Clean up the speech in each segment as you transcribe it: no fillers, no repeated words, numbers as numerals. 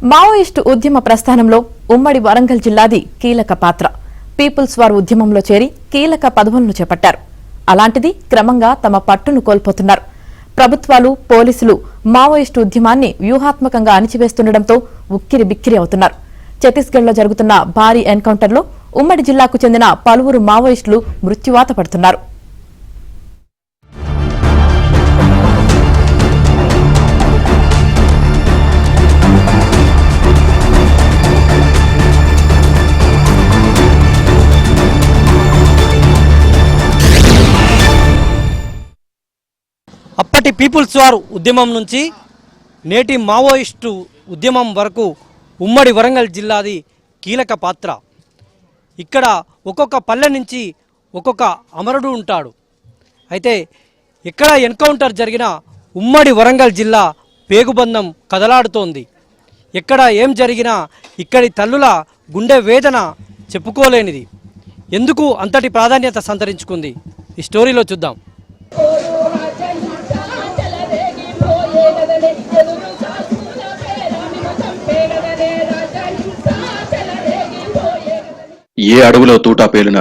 Maoist ఉద్యమ ప్రస్థానంలో ఉమ్మడి వరంగల్ జిల్లాది కీలక పాత్ర. పీపుల్స్ వార్ ఉద్యమంలో చేరి కీలక పదవులను చేపట్టారు. అలాంటిది క్రమంగా తమ పట్టును కోల్పోతున్నారు. ప్రభుత్వాలు, పోలీసులు మావోయిస్టు ఉద్యమాన్ని వ్యూహాత్మకంగా అణిచివేస్తుండటంతో ఉక్కిరి బిక్కిరి అవుతున్నారు. ఛత్తీస్గఢ్లో జరుగుతున్న భారీ ఎన్కౌంటర్లో ఉమ్మడి జిల్లాకు చెందిన పలువురు మావోయిస్టులు మృత్యువాత పడుతున్నారు. అప్పటి పీపుల్స్ వార్ ఉద్యమం నుంచి నేటి మావోయిస్టు ఉద్యమం వరకు ఉమ్మడి వరంగల్ జిల్లాది కీలక పాత్ర. ఇక్కడ ఒక్కొక్క పల్లె నుంచి ఒక్కొక్క అమరుడు ఉంటాడు. అయితే ఎక్కడ ఎన్కౌంటర్ జరిగినా ఉమ్మడి వరంగల్ జిల్లా పేగుబంధం కదలాడుతోంది. ఎక్కడ ఏం జరిగినా ఇక్కడి తల్లుల గుండె వేదన చెప్పుకోలేనిది. ఎందుకు అంతటి ప్రాధాన్యత సంతరించుకుంది ఈ స్టోరీలో చూద్దాం. ఏ అడవిలో తూటా పేలిన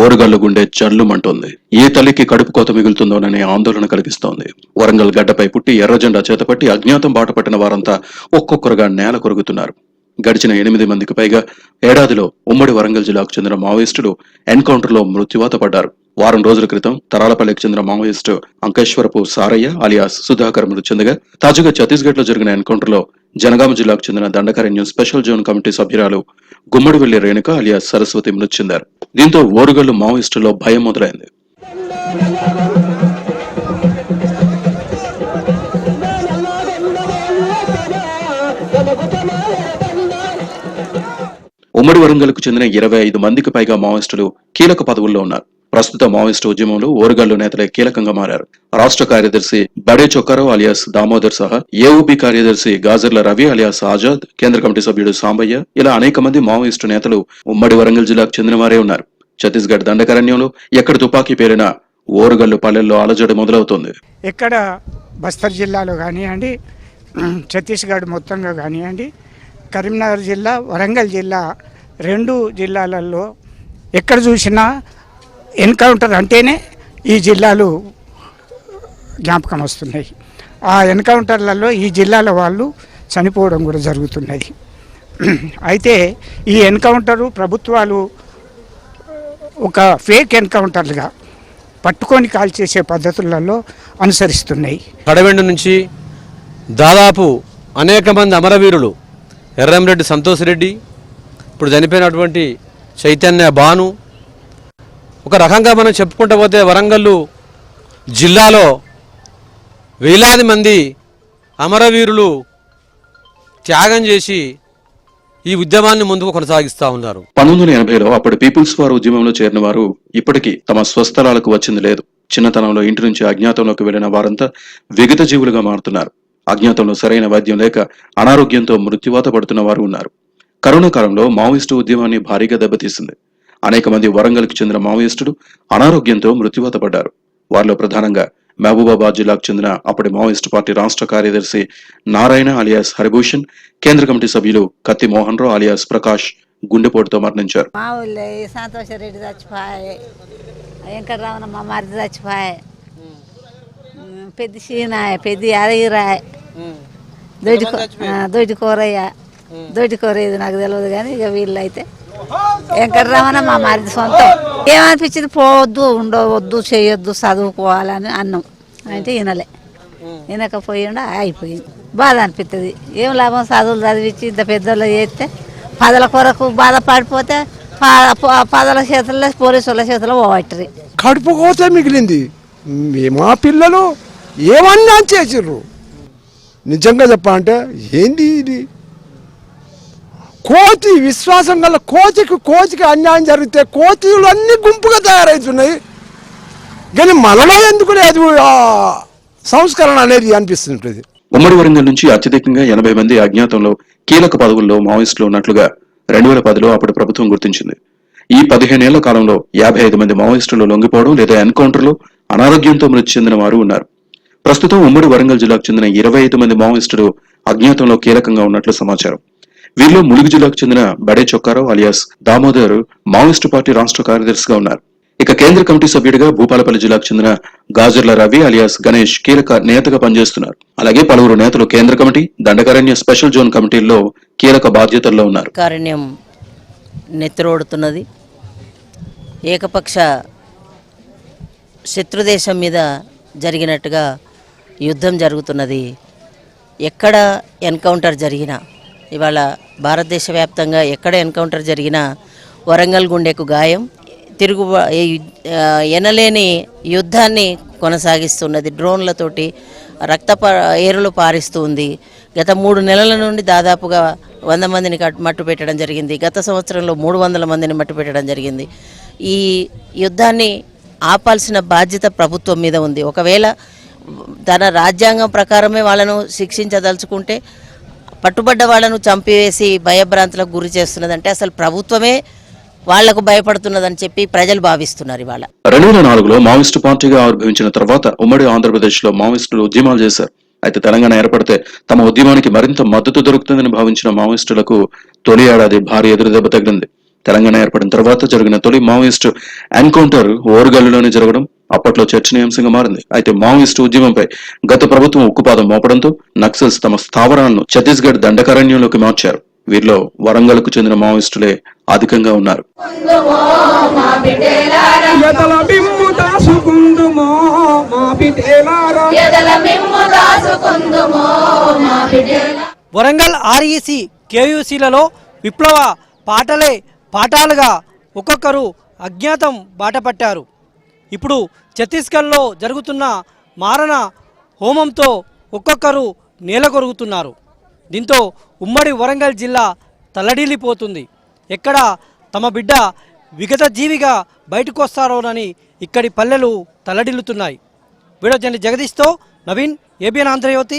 ఓరుగల్లు గుండె జల్లుమంటోంది. ఏ తల్లికి కడుపు కోత మిగులుతుందోననే ఆందోళన కలిగిస్తోంది. వరంగల్ గడ్డపై పుట్టి ఎర్రజెండా చేతపట్టి అజ్ఞాతం బాట పట్టిన వారంతా ఒక్కొక్కరుగా నేల కొరుగుతున్నారు. గడిచిన 8 మందికి పైగా ఏడాదిలో ఉమ్మడి వరంగల్ జిల్లాకు చెందిన మావోయిస్టులు ఎన్కౌంటర్లో మృత్యువాత పడ్డారు. వారం రోజుల క్రితం తరాలపల్లికి చెందిన మావోయిస్టు అంకేశ్వరపు సారయ్య అలియాస్ సుధాకర్ మృతి చెందగా, తాజాగా ఛత్తీస్గఢ్ లో జరిగిన ఎన్కౌంటర్లో జనగామ జిల్లాకు చెందిన దండకారణ్యం స్పెషల్ జోన్ కమిటీ సభ్యురాలు గుమ్మడివెల్లి రేణుక అలియాస్ సరస్వతి మృతి చెందారు. దీంతో ఓరుగల్లు మావోయిస్టులో భయం మొదలైంది. ఉమ్మడి వరంగల్కు చెందిన 25 మందికి పైగా మావోయిస్టులు కీలక పదవుల్లో ఉన్నారు. ప్రస్తుత మావోయిస్టు ఉద్యమంలో ఓరుగల్లు నేతలే కీలకంగా మారారు. రాష్ట్ర కార్యదర్శి బడే చొక్కారావు అలియాస్ దామోదర్ సహా ఏఓబి కార్యదర్శి గాజర్ల రవి అలియాస్ ఆజాద్, కేంద్ర కమిటీ సభ్యుడు సాంబయ్య, ఇలా అనేక మంది మావోయిస్టు నేతలు ఉమ్మడి వరంగల్ జిల్లాకు చెందిన వారే ఉన్నారు. ఛత్తీస్గఢ్ దండకారణ్యంలో ఎక్కడ తుపాకీ పేలినా ఓరుగల్లు పల్లెల్లో అలజడి మొదలవుతోంది. ఎక్కడ బస్తర్ జిల్లాలో కానివ్వండి, ఛత్తీస్గఢ్ మొత్తంగా కానివ్వండి, కరీంనగర్ జిల్లా, వరంగల్ జిల్లా, 2 జిల్లాలలో ఎక్కడ చూసినా ఎన్కౌంటర్ అంటేనే ఈ జిల్లాలు జ్ఞాపకం వస్తున్నాయి. ఆ ఎన్కౌంటర్లలో ఈ జిల్లాల వాళ్ళు చనిపోవడం కూడా జరుగుతున్నది. అయితే ఈ ఎన్కౌంటరు ప్రభుత్వాలు ఒక ఫేక్ ఎన్కౌంటర్లుగా పట్టుకొని కాల్ చేసే పద్ధతులలో అనుసరిస్తున్నాయి. కడవెండు నుంచి దాదాపు అనేక మంది అమరవీరులు, ఎర్రంరెడ్డి సంతోష్ రెడ్డి, ఇప్పుడు చనిపోయినటువంటి చైతన్య భాను, ఒక రకంగా మనం చెప్పుకుంటూ పోతే వరంగల్లు జిల్లాలో వేలాది మంది అమరవీరులు త్యాగం చేసి ఈ ఉద్యమాన్ని ముందుకు కొనసాగిస్తూ ఉన్నారు. 1980లో అప్పటి పీపుల్స్ వార్ ఉద్యమంలో చేరిన వారు ఇప్పటికీ తమ స్వస్థలాలకు వచ్చింది లేదు. చిన్నతనంలో ఇంటి నుంచి అజ్ఞాతంలోకి వెళ్లిన వారంతా విగత జీవులుగా మారుతున్నారు. అజ్ఞాతంలో సరైన వైద్యం లేక అనారోగ్యంతో మృత్యువాత పడుతున్న వారు ఉన్నారు. కరోనా కాలంలో మావోయిస్టు ఉద్యమాన్ని భారీగా దెబ్బతీసింది. అనేక మంది వరంగల్కి చెందిన మావోయిస్టులు అనారోగ్యంతో మృత్యువాత పడ్డారు. వారిలో ప్రధానంగా మహబూబాబాద్ జిల్లాకు చెందిన అప్పటి మావోయిస్టు పార్టీ రాష్ట్ర కార్యదర్శి నారాయణ అలియాస్ హరిభూషణ్, కేంద్ర కమిటీ సభ్యులు కత్తి మోహన్ రావు అలియాస్ ప్రకాష్ గుండెపోటుతో మరణించారు. సంతోష్ రెడ్డి చచ్చిపోయాయి, వెంకటరామన్న మరిది చచ్చిపోయాయి, పెద్ద సీనాయ, పెద్ద అదగిరాయ, దొడ్డి కూరయ్య, దొడ్డి కూర ఇది నాకు తెలియదు కానీ ఇక వీళ్ళు అయితే వెంకటరామన్న మా మరిది సొంతం. ఏమనిపించింది, పోవద్దు, ఉండవద్దు, చేయొద్దు, చదువుకోవాలని అన్నాం. అంటే వినలే, వినకపోయిండు, అయిపోయింది. బాధ అనిపిస్తుంది. ఏం లాభం, చదువులు చదివించి ఇంత పెద్దలు చేస్తే పదల కొరకు బాధపడిపోతే పదల చేతుల్లో పోలీసుల చేతుల్లో పోవట్రి. కడుపు కోతే మిగిలింది. మా పిల్లలు ఏమన్నా చేసిర్రు. నిజంగా చెప్పాలంటే ఏంది ఇది? కోతి విశ్వాసం గల కోతికి అన్యాయం జరిగితే కోతిలు అన్ని గుంపుగా తయారవుతున్నాయి. కానీ మనలో ఎందుకు లేదు సంస్కరణ అనేది అనిపిస్తుంటుంది. ఉమ్మడి వరంగల్ నుంచి అత్యధికంగా 80 మంది అజ్ఞాతంలో కీలక పదవుల్లో మావోయిస్టులు ఉన్నట్లుగా 2010లో అప్పటి ప్రభుత్వం గుర్తించింది. ఈ 15 ఏళ్ల కాలంలో 55 మంది మావోయిస్టులు లొంగిపోవడం లేదా ఎన్కౌంటర్లో అనారోగ్యంతో మృతి చెందిన వారు ఉన్నారు. ప్రస్తుతం ఉమ్మడి వరంగల్ జిల్లాకు చెందిన 25 మంది మావోయిస్టులు అజ్ఞాతంలో కీలకంగా ఉన్నట్లు సమాచారం. వీరిలో ములుగు జిల్లాకు చెందిన బడే Chokka Rao alias Damodar Maoist party రాష్ట్ర కార్యదర్శిగా ఉన్నారు. ఇక కేంద్ర కమిటీ సభ్యుడిగా భూపాలపల్లి జిల్లాకు చెందిన గాజర్ల రవి అలియాస్ గణేష్ కీలక నేతగా పనిచేస్తున్నారు. అలాగే పలువురు నేతలు కేంద్ర కమిటీ, దండకారణ్య స్పెషల్ జోన్ కమిటీల్లో కీలక బాధ్యతల్లో ఉన్నారు. కారణ్యం నెత్తిరోడుతున్నది. ఏకపక్ష శత్రుదేశం మీద జరిగినట్టుగా యుద్ధం జరుగుతున్నది. ఎక్కడ ఎన్కౌంటర్ జరిగినా, ఇవాళ భారతదేశ వ్యాప్తంగా ఎక్కడ ఎన్కౌంటర్ జరిగినా వరంగల్ గుండెకు గాయం, తిరుగు ఎనలేని యుద్ధాన్ని కొనసాగిస్తున్నది. డ్రోన్లతోటి ఏరులు పారిస్తూ ఉంది. గత 3 నెలల నుండి దాదాపుగా 100 మందిని మట్టు పెట్టడం జరిగింది. గత సంవత్సరంలో 300 మందిని మట్టు పెట్టడం జరిగింది. ఈ యుద్ధాన్ని ఆపాల్సిన బాధ్యత ప్రభుత్వం మీద ఉంది. ఒకవేళ తన రాజ్యాంగం ప్రకారమే వాళ్ళను శిక్షించదలుచుకుంటే పట్టుబడ్డ వాళ్ళను చంపివేసి భయభ్రాంతులకు గురి చేస్తున్నదంటే అసలు ప్రభుత్వమే వాళ్లకు భయపడుతున్నదని చెప్పి ప్రజలు భావిస్తున్నారు. ఇవాళ 2004లో మావోయిస్టు పార్టీగా ఆవిర్భవించిన తర్వాత ఉమ్మడి ఆంధ్రప్రదేశ్ లో మావోయిస్టులు ఉద్యమాలు చేశారు. అయితే తెలంగాణ ఏర్పడితే తమ ఉద్యమానికి మరింత మద్దతు దొరుకుతుందని భావించిన మావోయిస్టులకు తొలి ఏడాది భారీ ఎదురుదెబ్బ తగిలింది. తెలంగాణ ఏర్పడిన తర్వాత జరిగిన తొలి మావోయిస్టు ఎన్కౌంటర్ ఓరుగల్లులోనే జరగడం అప్పట్లో చర్చనీయాంశంగా మారింది. అయితే మావోయిస్టు ఉద్యమంపై గత ప్రభుత్వం ఉక్కుపాదం మోపడంతో నక్సల్స్ తమ స్థావరాలను ఛత్తీస్గఢ్ దండకారణ్యంలోకి మార్చారు. వీరిలో వరంగల్కు చెందిన మావోయిస్టులే అధికంగా ఉన్నారు. వరంగల్ ఆర్ఈసి కేయూసీలలో విప్లవ పాఠాలుగా ఒక్కొక్కరు అజ్ఞాతం బాటపట్టారు. ఇప్పుడు ఛత్తీస్గఢ్లో జరుగుతున్న మారణ హోమంతో ఒక్కొక్కరు నేలకొరుగుతున్నారు. దీంతో ఉమ్మడి వరంగల్ జిల్లా తల్లడిల్లిపోతుంది. ఎక్కడ తమ బిడ్డ విగత జీవిగా బయటకొస్తారోనని ఇక్కడి పల్లెలు తల్లడిల్లుతున్నాయి. వీడియో జర్నలిస్ట్ జగదీష్తో నవీన్, ఏబిఎన్ ఆంధ్రజ్యోతి.